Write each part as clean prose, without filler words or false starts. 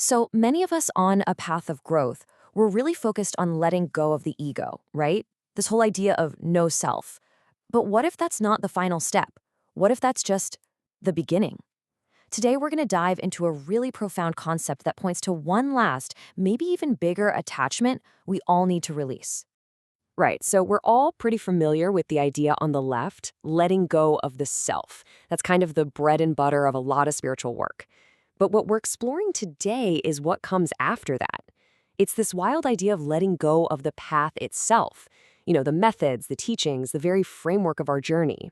So many of us on a path of growth, we're really focused on letting go of the ego, right? This whole idea of no self. But what if that's not the final step? What if that's just the beginning? Today, we're going to dive into a really profound concept that points to one last, maybe even bigger attachment we all need to release. Right, so we're all pretty familiar with the idea on the left, letting go of the self. That's kind of the bread and butter of a lot of spiritual work. But what we're exploring today is what comes after that. It's this wild idea of letting go of the path itself. The methods, the teachings, the very framework of our journey.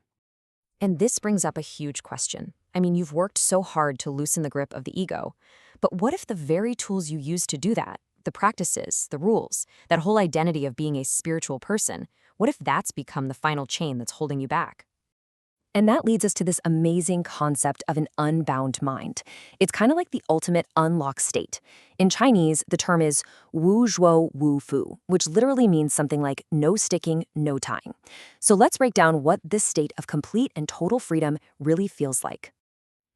And this brings up a huge question. I mean, you've worked so hard to loosen the grip of the ego. But what if the very tools you use to do that, the practices, the rules, that whole identity of being a spiritual person, what if that's become the final chain that's holding you back? And that leads us to this amazing concept of an unbound mind. It's kind of like the ultimate unlocked state. In Chinese, the term is wu zhuo wu fu, which literally means something like no sticking, no tying. So let's break down what this state of complete and total freedom really feels like.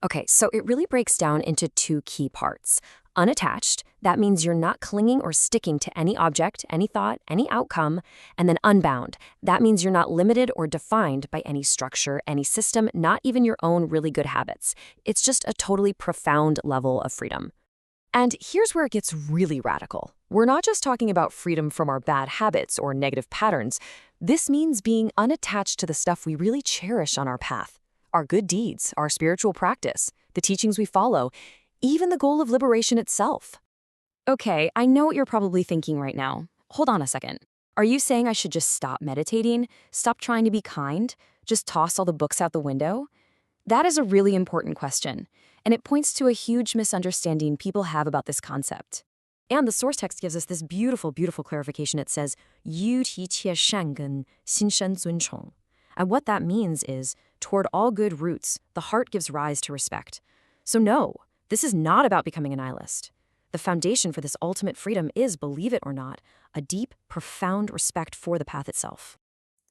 Okay, so it really breaks down into two key parts. Unattached, that means you're not clinging or sticking to any object, any thought, any outcome. And then unbound, that means you're not limited or defined by any structure, any system, not even your own really good habits. It's just a totally profound level of freedom. And here's where it gets really radical. We're not just talking about freedom from our bad habits or negative patterns. This means being unattached to the stuff we really cherish on our path. Our good deeds, our spiritual practice, the teachings we follow, even the goal of liberation itself. Okay, I know what you're probably thinking right now. Hold on a second. Are you saying I should just stop meditating, stop trying to be kind, just toss all the books out the window? That is a really important question, and it points to a huge misunderstanding people have about this concept. And the source text gives us this beautiful, beautiful clarification. It says, 于提切善根，心生尊崇. And what that means is, toward all good roots, the heart gives rise to respect. So no, this is not about becoming a nihilist. The foundation for this ultimate freedom is, believe it or not, a deep, profound respect for the path itself.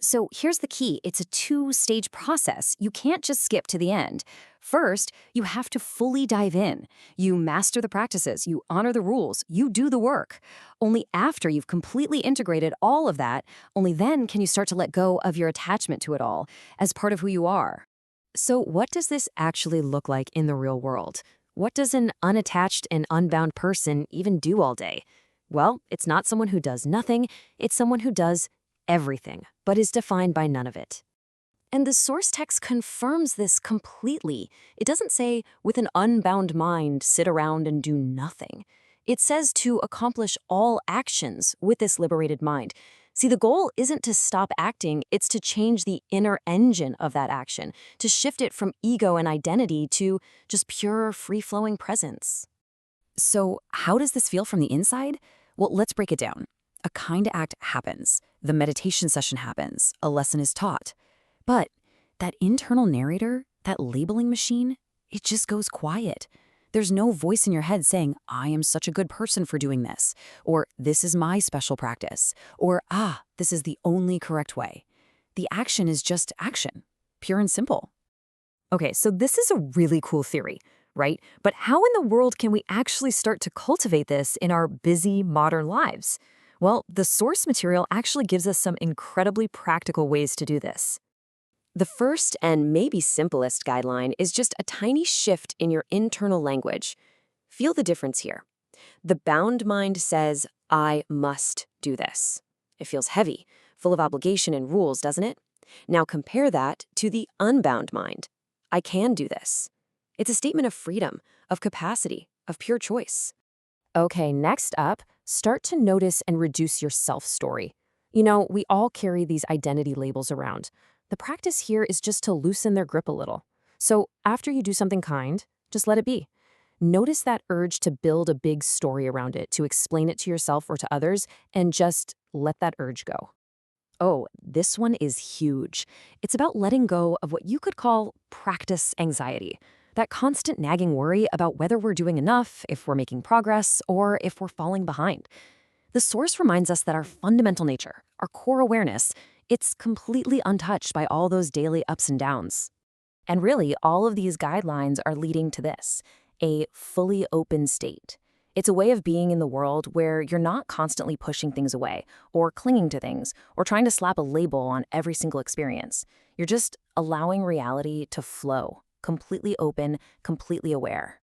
So here's the key. It's a two-stage process. You can't just skip to the end. First, you have to fully dive in. You master the practices, you honor the rules, you do the work. Only after you've completely integrated all of that, only then can you start to let go of your attachment to it all as part of who you are. So what does this actually look like in the real world? What does an unattached and unbound person even do all day? Well, it's not someone who does nothing, it's someone who does everything, but is defined by none of it. And the source text confirms this completely. It doesn't say, with an unbound mind, sit around and do nothing. It says to accomplish all actions with this liberated mind. See, the goal isn't to stop acting, it's to change the inner engine of that action, to shift it from ego and identity to just pure, free-flowing presence. So how does this feel from the inside? Well, let's break it down. A kind act happens. The meditation session happens. A lesson is taught. But that internal narrator, that labeling machine, it just goes quiet. There's no voice in your head saying, I am such a good person for doing this, or this is my special practice, or this is the only correct way. The action is just action, pure and simple. Okay, so this is a really cool theory, right? But how in the world can we actually start to cultivate this in our busy modern lives? Well, the source material actually gives us some incredibly practical ways to do this. The first and maybe simplest guideline is just a tiny shift in your internal language. Feel the difference here. The bound mind says, I must do this. It feels heavy, full of obligation and rules, doesn't it? Now compare that to the unbound mind. I can do this. It's a statement of freedom, of capacity, of pure choice. Okay, next up, start to notice and reduce your self-story. We all carry these identity labels around. The practice here is just to loosen their grip a little. So after you do something kind, just let it be. Notice that urge to build a big story around it, to explain it to yourself or to others, and just let that urge go. Oh, this one is huge. It's about letting go of what you could call practice anxiety. That constant nagging worry about whether we're doing enough, if we're making progress, or if we're falling behind. The source reminds us that our fundamental nature, our core awareness, it's completely untouched by all those daily ups and downs. And really, all of these guidelines are leading to this, a fully open state. It's a way of being in the world where you're not constantly pushing things away, or clinging to things, or trying to slap a label on every single experience. You're just allowing reality to flow, completely open, completely aware.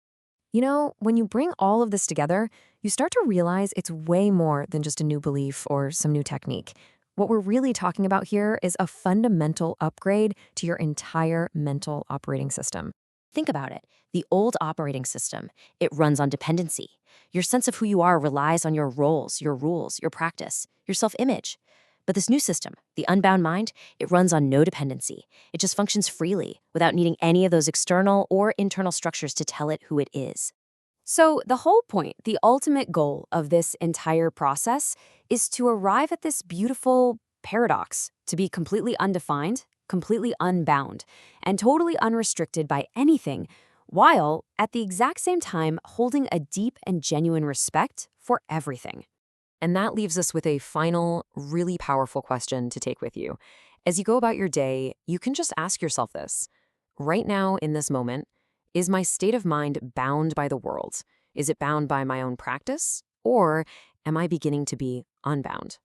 You know, when you bring all of this together, you start to realize it's way more than just a new belief or some new technique. What we're really talking about here is a fundamental upgrade to your entire mental operating system. Think about it. The old operating system, it runs on dependency. Your sense of who you are relies on your roles, your rules, your practice, your self-image. But this new system, the Unbound Mind, it runs on no dependency. It just functions freely, without needing any of those external or internal structures to tell it who it is. So, the whole point, the ultimate goal of this entire process is to arrive at this beautiful paradox, to be completely undefined, completely unbound, and totally unrestricted by anything, while at the exact same time holding a deep and genuine respect for everything. And that leaves us with a final, really powerful question to take with you. As you go about your day, you can just ask yourself this. Right now, in this moment, is my state of mind bound by the world? Is it bound by my own practice? Or am I beginning to be unbound?